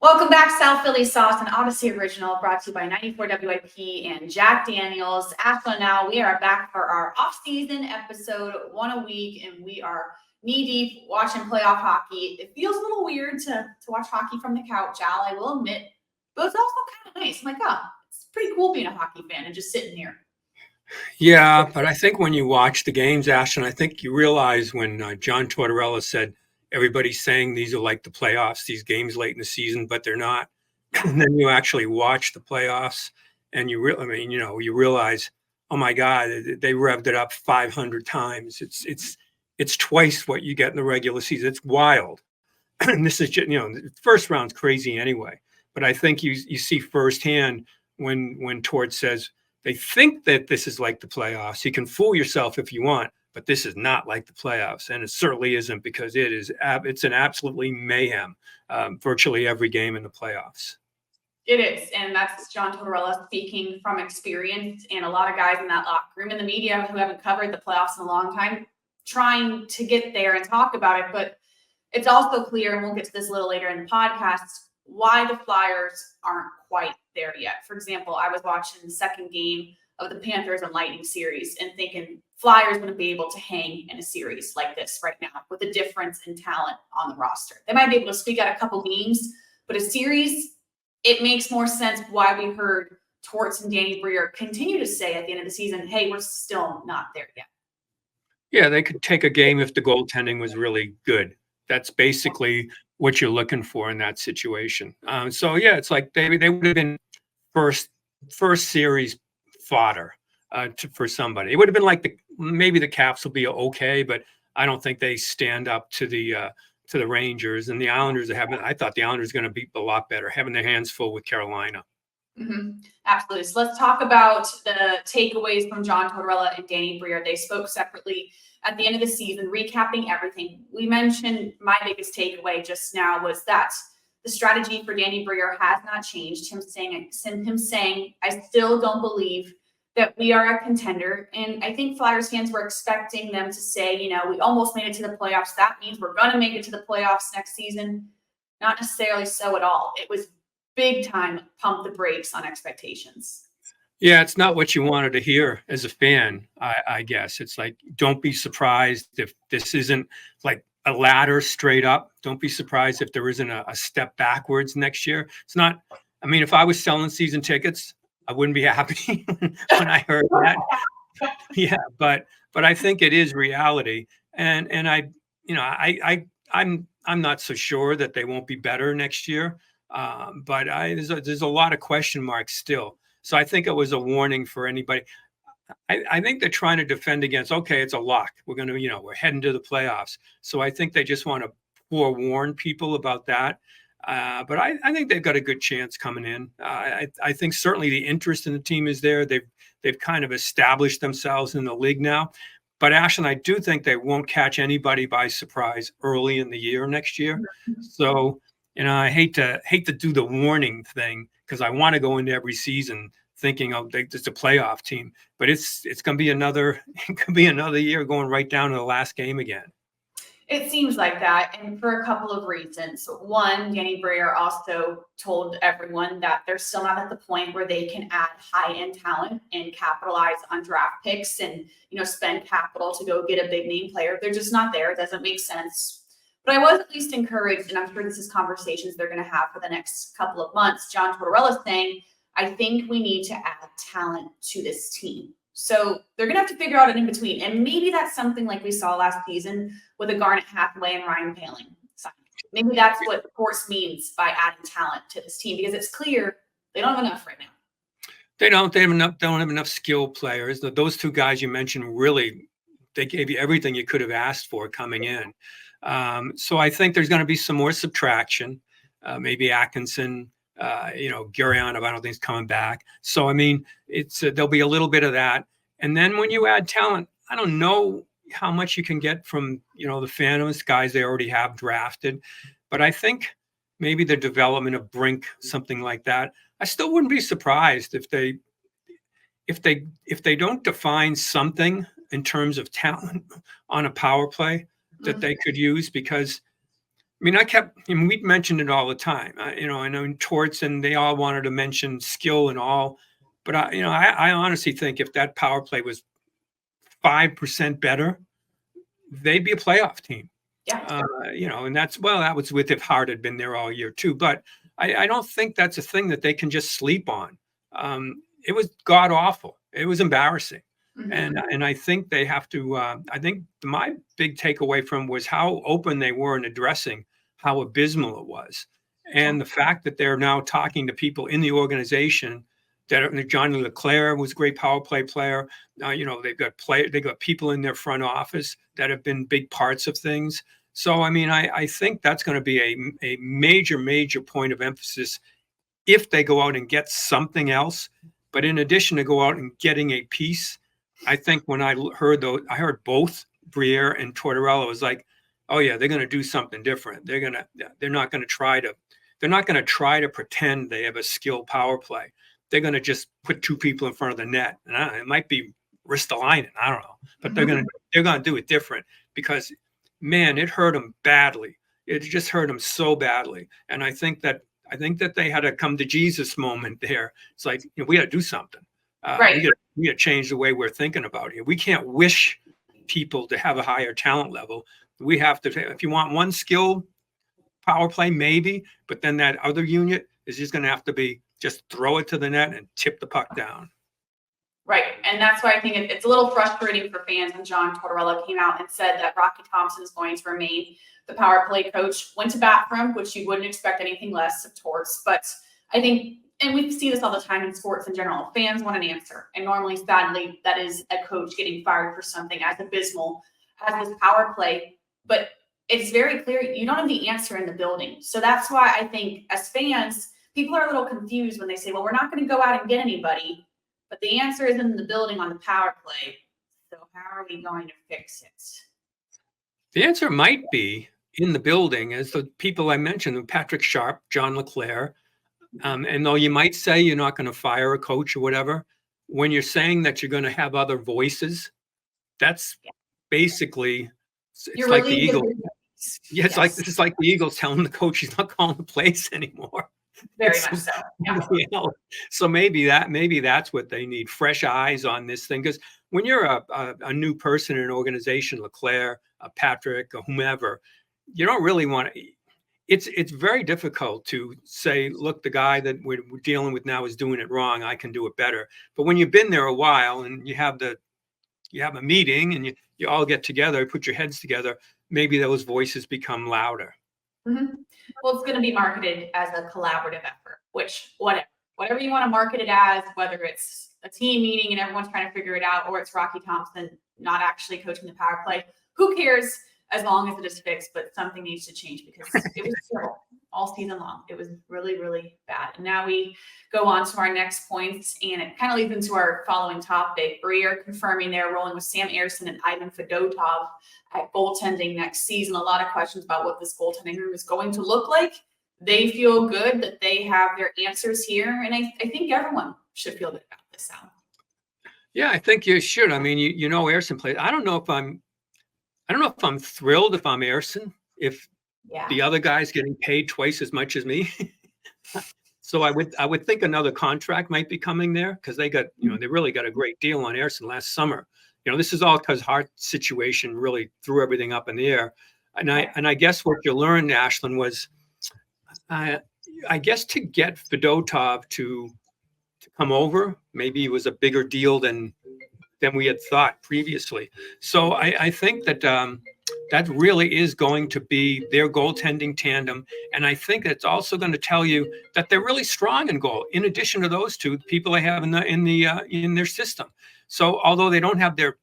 Welcome back, South Philly Sauce, an Audacy original brought to you by 94 WIP and Jack Daniels. Ashlyn, now we are back for our off-season episode, one a week, and we are knee-deep watching playoff hockey. It feels a little weird to watch hockey from the couch, Al, I will admit, but it's also kind of nice. I'm like, oh, it's pretty cool being a hockey fan and just sitting here. Yeah, but I think when you watch the games, Ashton, I think you realize when John Tortorella said everybody's saying these are like the playoffs, these games late in the season, but they're not. And then you actually watch the playoffs, and you realize, oh my God, they revved it up 500 times. It's twice what you get in the regular season. It's wild. And this is just, the first round's crazy anyway. But I think you see firsthand when Tort says they think that this is like the playoffs. You can fool yourself if you want, but this is not like the playoffs, and it certainly isn't, because it's an absolutely mayhem, virtually every game in the playoffs. It is, and that's John Tortorella speaking from experience, and a lot of guys in that locker room and the media who haven't covered the playoffs in a long time trying to get there and talk about it. But it's also clear, and we'll get to this a little later in the podcast, why the Flyers aren't quite there yet. For example, I was watching the second game of the Panthers and Lightning series and thinking Flyers wouldn't be able to hang in a series like this right now with a difference in talent on the roster. They might be able to squeak out a couple games, but a series, it makes more sense why we heard Torts and Danny Briere continue to say at the end of the season, hey, we're still not there yet. Yeah, they could take a game if the goaltending was really good. That's basically what you're looking for in that situation. So yeah, it's like they would have been first series fodder for somebody. It would have been like maybe the Caps will be okay, but I don't think they stand up to the Rangers, and the Islanders I thought the Islanders are going to be a lot better, having their hands full with Carolina. Mm-hmm. Absolutely. So let's talk about the takeaways from John Tortorella and Danny Briere. They spoke separately at the end of the season, recapping everything. We mentioned my biggest takeaway just now was that the strategy for Danny Briere has not changed. Him saying, I still don't believe that we are a contender. And I think Flyers fans were expecting them to say, we almost made it to the playoffs. That means we're going to make it to the playoffs next season. Not necessarily so at all. It was big time pump the brakes on expectations. Yeah, it's not what you wanted to hear as a fan, I guess. It's like, don't be surprised if this isn't like a ladder straight up. Don't be surprised if there isn't a step backwards next year. It's not, if I was selling season tickets, I wouldn't be happy when I heard that. Yeah, but I think it is reality. And I'm not so sure that they won't be better next year. But there's a lot of question marks still. So I think it was a warning for anybody. I think they're trying to defend against, okay, it's a lock. We're going to, we're heading to the playoffs. So I think they just want to forewarn people about that. But I think they've got a good chance coming in. I think certainly the interest in the team is there. They've kind of established themselves in the league now. But Ashlyn, I do think they won't catch anybody by surprise early in the year next year. So, I hate to do the warning thing, because I want to go into every season thinking, it's a playoff team, but it's going to be another year going right down to the last game again. It seems like that, and for a couple of reasons. One, Danny Briere also told everyone that they're still not at the point where they can add high-end talent and capitalize on draft picks and, spend capital to go get a big name player. They're just not there. It doesn't make sense. But I was at least encouraged, and I'm sure this is conversations they're going to have for the next couple of months. John Tortorella saying, I think we need to add talent to this team. So they're going to have to figure out an in-between. And maybe that's something like we saw last season with a Garnet Hathaway and Ryan Poehling. Maybe that's what Force means by adding talent to this team, because it's clear they don't have enough right now. They don't have enough skill players. Those two guys you mentioned, really, they gave you everything you could have asked for coming in. So I think there's going to be some more subtraction. Maybe Atkinson, Gurianov, I don't think is coming back. So, there'll be a little bit of that. And then when you add talent, I don't know how much you can get from, the Phantoms, guys they already have drafted. But I think maybe the development of Brink, something like that, I still wouldn't be surprised if they don't define something in terms of talent on a power play that they could use, because mean, we'd mentioned it all the time. I know in Torts and they all wanted to mention skill and all, but I honestly think if that power play was 5% better, they'd be a playoff team. Yeah. And that was with if Hart had been there all year too. But I don't think that's a thing that they can just sleep on. It was god awful. It was embarrassing. Mm-hmm. And I think they have to. I think my big takeaway from was how open they were in addressing how abysmal it was, and the fact that they're now talking to people in the organization. That Johnny Leclerc was a great power play player. They've got people in their front office that have been big parts of things. So I mean, I think that's going to be a major point of emphasis if they go out and get something else. But in addition to go out and getting a piece, I think when I heard both Briere and Tortorella was like, oh yeah, they're going to do something different. They're not going to try to pretend they have a skilled power play. They're going to just put two people in front of the net, and it might be Ristolainen, I don't know, but they're going to do it different because, man, it hurt them badly. It just hurt them so badly, and I think that they had a come to Jesus moment there. It's like we got to do something. Right. We got to change the way we're thinking about it. We can't wish people to have a higher talent level. We have to. If you want one skill power play, maybe, but then that other unit is just going to have to be just throw it to the net and tip the puck down. Right. And that's why I think it's a little frustrating for fans when John Tortorella came out and said that Rocky Thompson is going to remain the power play coach. Went to bat for him, which you wouldn't expect anything less of Torts. But I think, and we see this all the time in sports in general, fans want an answer. And normally, sadly, that is a coach getting fired for something as abysmal as his power play. But it's very clear you don't have the answer in the building. So that's why I think as fans, people are a little confused when they say, well, we're not going to go out and get anybody, but the answer is in the building on the power play. So how are we going to fix it? The answer might be in the building as the people I mentioned, Patrick Sharp, John Leclerc. And though you might say you're not going to fire a coach or whatever, when you're saying that you're going to have other voices, that's basically, it's like the Eagles. Yeah, it's like the Eagles telling the coach he's not calling the plays anymore. Very much so. Yeah. So maybe that's what they need, fresh eyes on this thing. Because when you're a new person in an organization, Leclerc, Patrick, or whomever, you don't really want to. It's very difficult to say, look, the guy that we're dealing with now is doing it wrong. I can do it better. But when you've been there a while and you have a meeting and you all get together, put your heads together, maybe those voices become louder. Mm-hmm. Well, it's going to be marketed as a collaborative effort, which whatever you want to market it as, whether it's a team meeting and everyone's trying to figure it out, or it's Rocky Thompson not actually coaching the power play, who cares as long as it is fixed, but something needs to change because it was terrible all season long. It was really, really bad. And now we go on to our next points, and it kind of leads into our following topic. Briere confirming they're rolling with Sam Ersson and Ivan Fedotov at goaltending next season. A lot of questions about what this goaltending room is going to look like. They feel good that they have their answers here, and I think everyone should feel good about this out. Yeah, I think you should. I mean, Ersson plays. I don't know if I'm thrilled if I'm Ersson, if the other guy's getting paid twice as much as me. So I would think another contract might be coming there because they really got a great deal on Ersson last summer. This is all because Hart's situation really threw everything up in the air. And I guess what you learned, Ashlyn, was I guess to get Fedotov to come over, maybe it was a bigger deal than we had thought previously. So I think that that really is going to be their goaltending tandem. And I think it's also going to tell you that they're really strong in goal, in addition to those two people they have in their system. So although they don't have their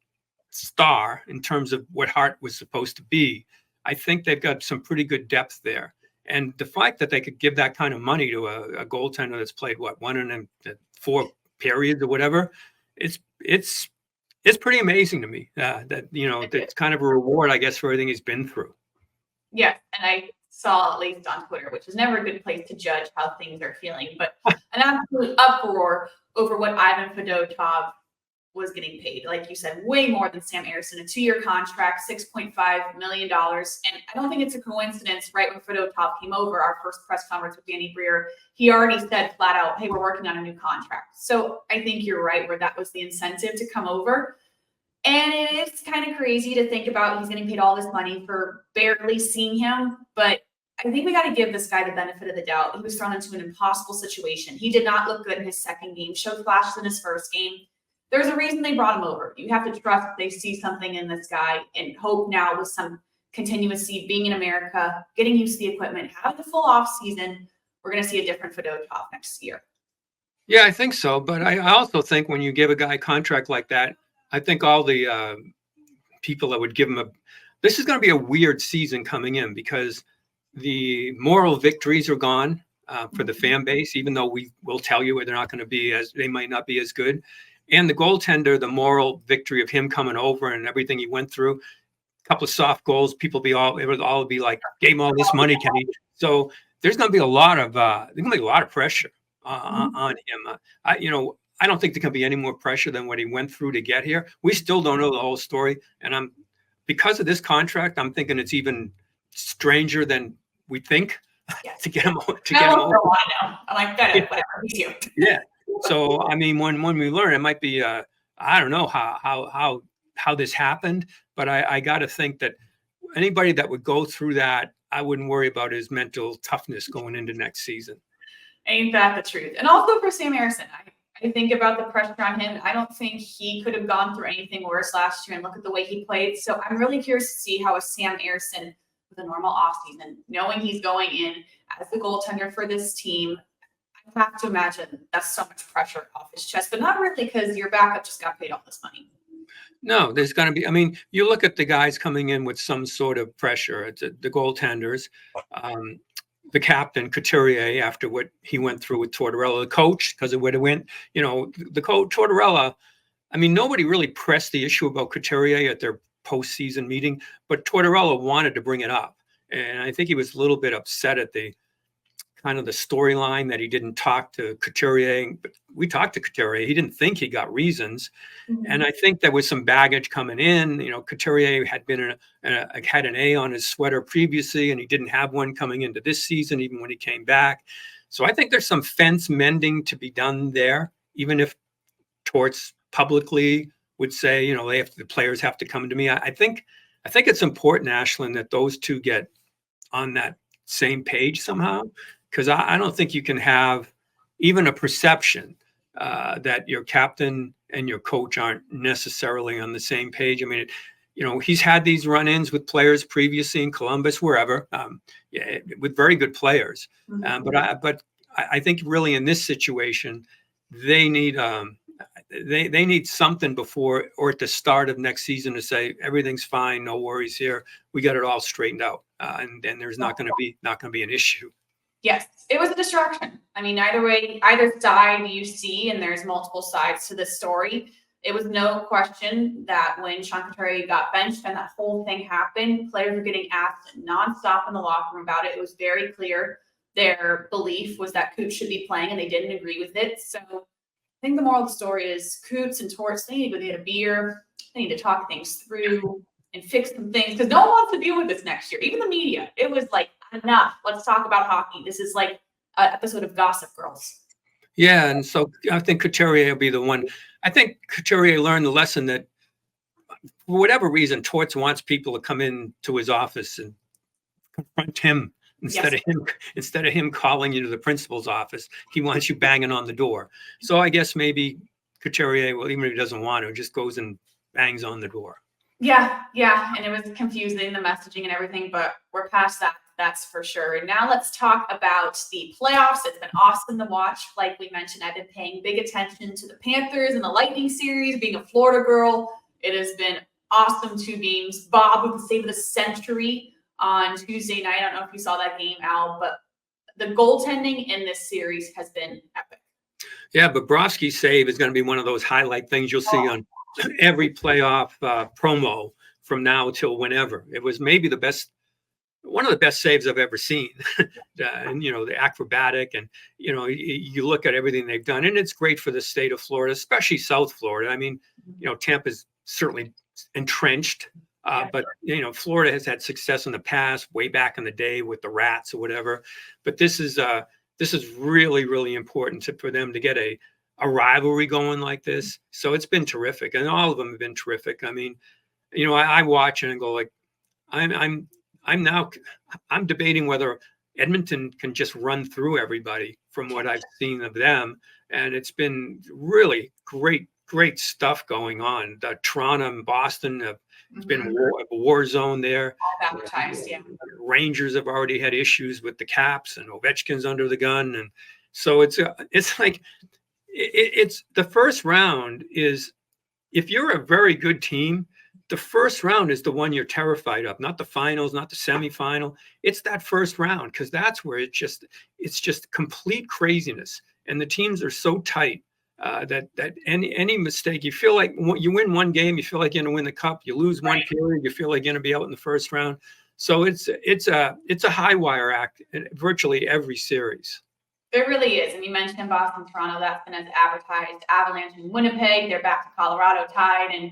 star in terms of what Hart was supposed to be, I think they've got some pretty good depth there. And the fact that they could give that kind of money to a goaltender that's played one in 4 periods or whatever, it's pretty amazing to me that it's kind of a reward, I guess, for everything he's been through. Yes, and I saw, at least on Twitter, which is never a good place to judge how things are feeling, but an absolute uproar over what Ivan Fedotov was getting paid. Like you said, way more than Sam Ersson, a 2-year contract, $6.5 million. And I don't think it's a coincidence. Right when Fedotov came over, our first press conference with Danny Briere, he already said flat out, hey, we're working on a new contract. So I think you're right where that was the incentive to come over. And it is kind of crazy to think about he's getting paid all this money for barely seeing him. But I think we got to give this guy the benefit of the doubt. He was thrown into an impossible situation. He did not look good in his second game, showed flashes in his first game. There's a reason they brought him over. You have to trust they see something in this guy and hope now with some continuity, being in America, getting used to the equipment, having the full off season, we're going to see a different Fedotov next year. Yeah, I think so. But I also think when you give a guy a contract like that, I think all the people that would give him this is going to be a weird season coming in because the moral victories are gone for the fan base, even though we will tell you they might not be as good. And the goaltender, the moral victory of him coming over and everything he went through, a couple of soft goals, it would all be like, gave him all this money, Kenny. So there's going to be a lot of pressure on him. I don't think there can be any more pressure than what he went through to get here. We still don't know the whole story. And because of this contract, I'm thinking it's even stranger than we think to get him over. I know. I'm like, whatever. Yeah. So, I mean, when we learn, it might be, I don't know how this happened, but I got to think that anybody that would go through that, I wouldn't worry about his mental toughness going into next season. Ain't that the truth? And also for Sam Ersson, I think about the pressure on him. I don't think he could have gone through anything worse last year, and look at the way he played. So I'm really curious to see how a Sam Ersson with a normal offseason, knowing he's going in as the goaltender for this team, I have to imagine that's so much pressure off his chest, but not really because your backup just got paid all this money. No, there's going to be, I mean, you look at the guys coming in with some sort of pressure. It's the goaltenders, the captain, Couturier, after what he went through with Tortorella, the coach, because it would have went, the coach, Tortorella. I mean, nobody really pressed the issue about Couturier at their postseason meeting, but Tortorella wanted to bring it up. And I think he was a little bit upset at the kind of the storyline that he didn't talk to Couturier, but we talked to Couturier. He didn't think he got reasons. Mm-hmm. And I think there was some baggage coming in. Couturier had had an A on his sweater previously, and he didn't have one coming into this season, even when he came back. So I think there's some fence mending to be done there, even if Torts publicly would say, the players have to come to me. I think it's important, Ashlyn, that those two get on that same page somehow. Because I don't think you can have even a perception that your captain and your coach aren't necessarily on the same page. I mean, he's had these run-ins with players previously in Columbus, wherever, with very good players. Mm-hmm. But I think really in this situation, they need they need something before or at the start of next season to say everything's fine, no worries here. We got it all straightened out, and there's not going to be an issue. Yes, it was a distraction. I mean, either side you see, and there's multiple sides to this story. It was no question that when Sean Couturier got benched and that whole thing happened, players were getting asked nonstop in the locker room about it. It was very clear their belief was that Coots should be playing, and they didn't agree with it. So I think the moral of the story is Coots and Torts, they need to go get a beer. They need to talk things through and fix some things because no one wants to deal with this next year. Even the media. It was like, enough. Let's talk about hockey. This is like an episode of Gossip Girls. Yeah, and so I think Couturier will be the one. I think Couturier learned the lesson that for whatever reason, Torts wants people to come into his office and confront him instead of him calling you to the principal's office. He wants you banging on the door. So I guess maybe Couturier, well, even if he doesn't want to, just goes and bangs on the door. Yeah, and it was confusing, the messaging and everything, but we're past that. That's for sure. And now let's talk about the playoffs. It's been awesome to watch. Like we mentioned, I've been paying big attention to the Panthers and the Lightning series. Being a Florida girl, it has been awesome. 2 games. Bob with the save of the century on Tuesday night. I don't know if you saw that game, Al, but the goaltending in this series has been epic. Yeah, Bobrovsky's save is going to be one of those highlight things you'll see on every playoff promo from now till whenever. It was maybe the best one of the best saves I've ever seen. And, the acrobatic, and, you look at everything they've done, and it's great for the state of Florida, especially South Florida. I mean, Tampa's certainly entrenched, but, Florida has had success in the past, way back in the day with the Rats or whatever. But this is really, really important for them to get a rivalry going like this. So it's been terrific, and all of them have been terrific. I mean, I watch it and go like, I'm debating whether Edmonton can just run through everybody from what I've seen of them. And it's been really great stuff going on. Toronto and Boston it's been a war zone there. Advertised, yeah. Rangers have already had issues with the Caps, and Ovechkin's under the gun. And so it's like, it's the first round is, if you're a very good team, the first round is the one you're terrified of, not the finals, not the semifinal. It's that first round, because that's where it's just complete craziness. And the teams are so tight that any mistake, you feel like you win one game, you feel like you're going to win the cup. You lose one period, you feel like you're going to be out in the first round. So it's a high wire act in virtually every series. There really is. And you mentioned Boston, Toronto, that's been as advertised. Avalanche and Winnipeg, they're back to Colorado tied. And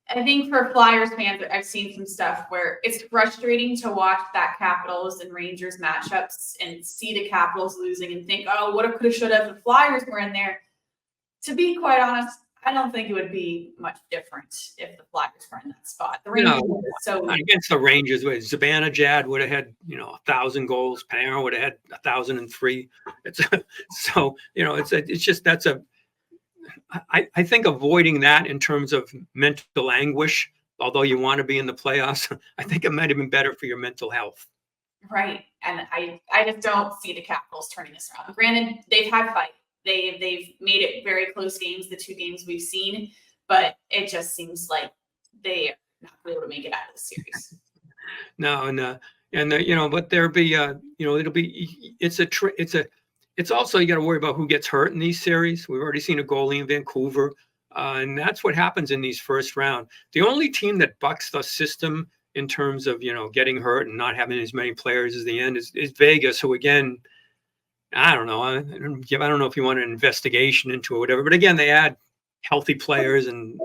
I think for Flyers fans, I've seen some stuff where it's frustrating to watch that Capitals and Rangers matchups and see the Capitals losing and think, oh, what if, coulda, shoulda, if the Flyers were in there. To be quite honest, I don't think it would be much different if the Flyers were in that spot. The Rangers against the Rangers, Zibanejad would have had 1,000 goals. Panarin would have had 1,003. I think avoiding that in terms of mental anguish, although you want to be in the playoffs, I think it might have been better for your mental health. Right. And I just don't see the Capitals turning this around. Granted, they've had fight. They've made it very close games, the two games we've seen, but it just seems like they are not able to make it out of the series. No, but there'll be, it's also, you got to worry about who gets hurt in these series. We've already seen a goalie in Vancouver, and that's what happens in these first round. The only team that bucks the system in terms of, getting hurt and not having as many players as the end is Vegas, who, again, I don't know. I don't know if you want an investigation into it or whatever, but again, they add healthy players and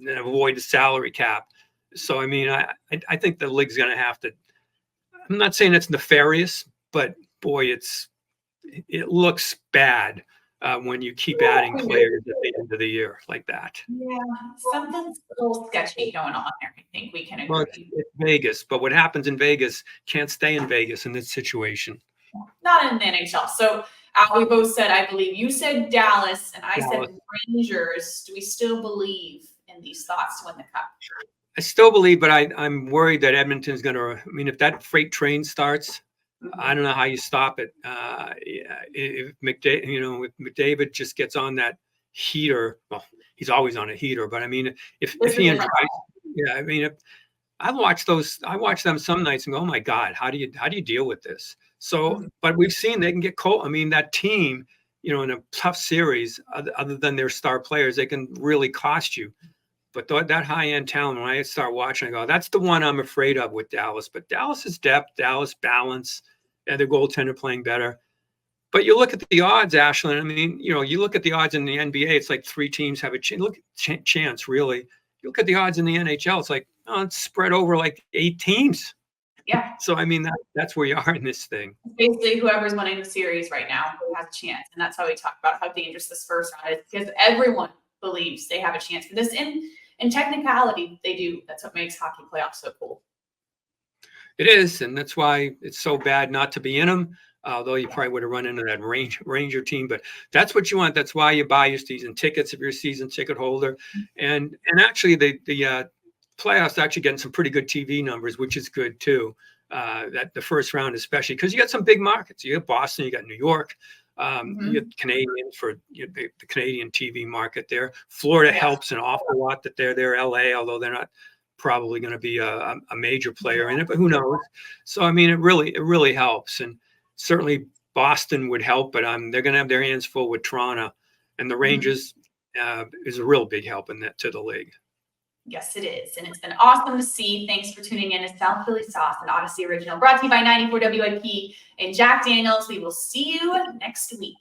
avoid the salary cap. So, I mean, I think the league's going to have to, I'm not saying it's nefarious, but boy, it looks bad when you keep adding players at the end of the year like that. Yeah, something's a little sketchy going on there. I think we can agree. Well, it's Vegas, but what happens in Vegas can't stay in Vegas in this situation. Not in the NHL. So we both said, I believe you said Dallas, and I said Rangers. Do we still believe in these thoughts to win the cup? I still believe, but I'm worried that Edmonton's going to. I mean, if that freight train starts, I don't know how you stop it. If McDavid just gets on that heater, well, he's always on a heater. But I mean, if he and I mean, I watch them some nights and go, oh my God, how do you deal with this? So, but we've seen they can get cold. I mean, that team, in a tough series, other than their star players, they can really cost you. But that high-end talent, when I start watching, I go, that's the one I'm afraid of with Dallas. But Dallas is depth, Dallas balance, and their goaltender playing better. But you look at the odds, Ashlyn. I mean, you look at the odds in the NBA, it's like 3 teams have a chance, really. You look at the odds in the NHL, it's like, it's spread over like 8 teams. Yeah. So, I mean, that's where you are in this thing. Basically, whoever's winning the series right now has a chance. And that's how we talk about how dangerous this first round is, because everyone believes they have a chance for this. In technicality, they do. That's what makes hockey playoffs so cool. It is. And that's why it's so bad not to be in them. Although you probably would have run into that Ranger team, but that's what you want. That's why you buy your season tickets if you're a season ticket holder. And actually, the playoffs actually getting some pretty good TV numbers, which is good too. That the first round, especially because you got some big markets. You got Boston, you got New York, you got Canadians for the Canadian TV market there. Florida helps an awful lot that they're there. LA, although they're not probably going to be a major player in it, but who knows? So I mean, it really helps, and certainly Boston would help, but they're going to have their hands full with Toronto, and the Rangers is a real big help in that to the league. Yes, it is. And it's been awesome to see. Thanks for tuning in to South Philly Sauce, an Audacy original, brought to you by 94 WIP and Jack Daniels. We will see you next week.